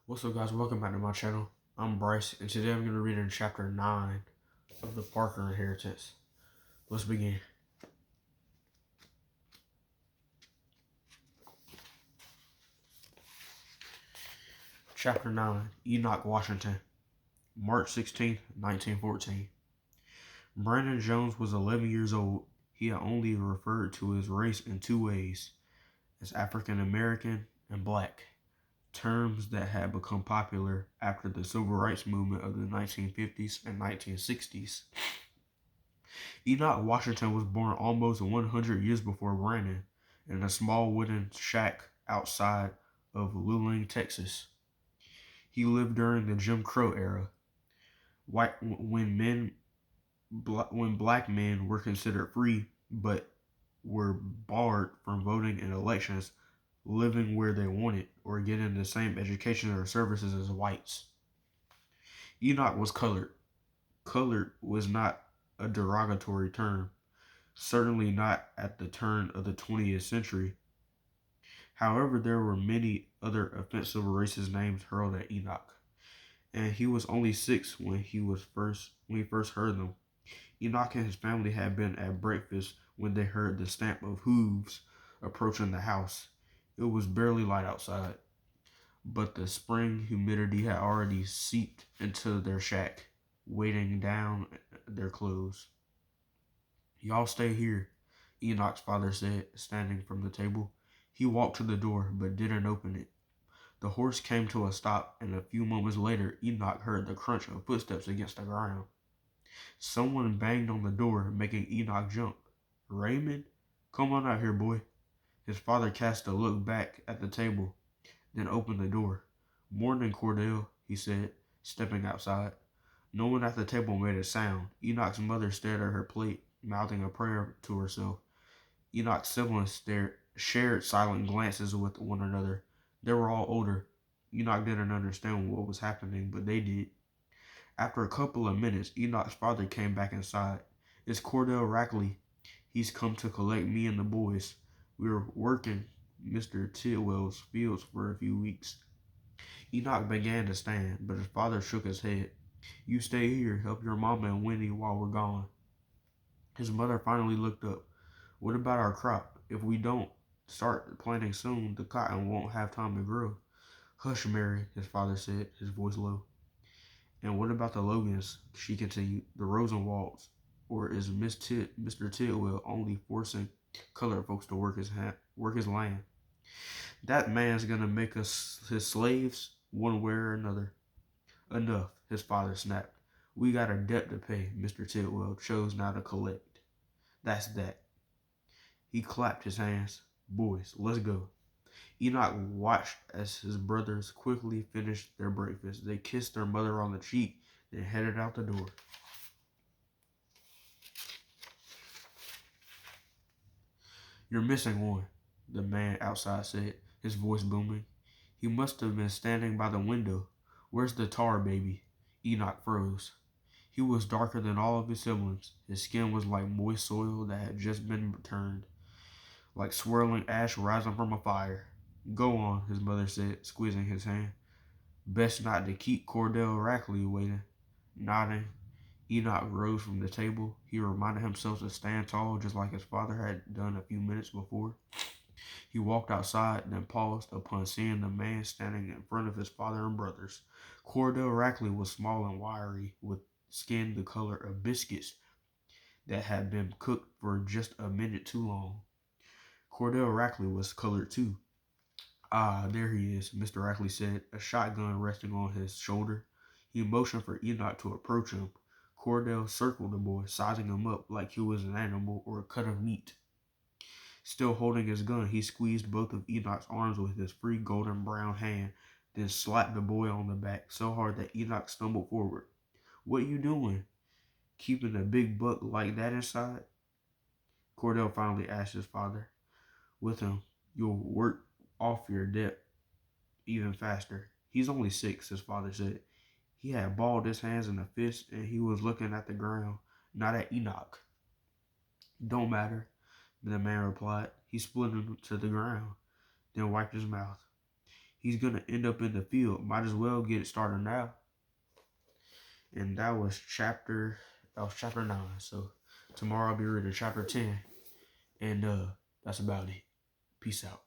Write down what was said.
What's up, guys? Welcome back to my channel. I'm Bryce, and today I'm going to read in chapter 9 of the Parker Inheritance. Let's begin. Chapter 9, Enoch, Washington, March 16, 1914. Brandon Jones was 11 years old. He had only referred to his race in two ways, as African American and Black, terms that had become popular after the Civil Rights Movement of the 1950s and 1960s. Enoch Washington was born almost 100 years before Brandon in a small wooden shack outside of Luling, Texas. He lived during the Jim Crow era, when black men were considered free but were barred from voting in elections, living where they wanted, or getting the same education or services as whites. Enoch was colored. Colored was not a derogatory term, certainly not at the turn of the 20th century. However, there were many other offensive racist names hurled at Enoch, and he was only 6 when he first heard them. Enoch and his family had been at breakfast when they heard the stamp of hooves approaching the house. It was barely light outside, but the spring humidity had already seeped into their shack, weighing down their clothes. "Y'all stay here," Enoch's father said, standing from the table. He walked to the door, but didn't open it. The horse came to a stop, and a few moments later, Enoch heard the crunch of footsteps against the ground. Someone banged on the door, making Enoch jump. "Raymond? Come on out here, boy." His father cast a look back at the table, then opened the door. "Morning, Cordell," he said, stepping outside. No one at the table made a sound. Enoch's mother stared at her plate, mouthing a prayer to herself. Enoch's siblings shared silent glances with one another. They were all older. Enoch didn't understand what was happening, but they did. After a couple of minutes, Enoch's father came back inside. "It's Cordell Rackley. He's come to collect me and the boys. We were working Mr. Tidwell's fields for a few weeks." Enoch began to stand, but his father shook his head. "You stay here, help your mama and Winnie while we're gone." His mother finally looked up. "What about our crop? If we don't start planting soon, the cotton won't have time to grow." "Hush, Mary," his father said, his voice low. "And what about the Logans?" she continued. "The Rosenwalds? Or is Mr. Tidwell only forcing colored folks to work his land? That man's gonna make us his slaves one way or another." "Enough," his father snapped. "We got a debt to pay. Mr. Tidwell chose now to collect. That's that." He clapped his hands. "Boys, let's go." Enoch watched as his brothers quickly finished their breakfast. They kissed their mother on the cheek, then headed out the door. "You're missing one," the man outside said, his voice booming. "He must have been standing by the window. Where's the tar baby?" Enoch froze. He was darker than all of his siblings. His skin was like moist soil that had just been turned, like swirling ash rising from a fire. "Go on," his mother said, squeezing his hand. "Best not to keep Cordell Rackley waiting." Nodding, Enoch rose from the table. He reminded himself to stand tall, just like his father had done a few minutes before. He walked outside, then paused upon seeing the man standing in front of his father and brothers. Cordell Rackley was small and wiry, with skin the color of biscuits that had been cooked for just a minute too long. Cordell Rackley was colored too. "Ah, there he is," Mr. Rackley said, a shotgun resting on his shoulder. He motioned for Enoch to approach him. Cordell circled the boy, sizing him up like he was an animal or a cut of meat. Still holding his gun, he squeezed both of Enoch's arms with his free golden brown hand, then slapped the boy on the back so hard that Enoch stumbled forward. "What you doing? Keeping a big buck like that inside?" Cordell finally asked his father. "With him, you'll work off your debt even faster." "He's only 6, his father said. He had balled his hands in a fist, and he was looking at the ground, not at Enoch. "Don't matter," the man replied. He split him to the ground, then wiped his mouth. he's gonna end up in the field. Might as well get it started now. And that was chapter 9. So tomorrow I'll be reading chapter 10. And that's about it. Peace out.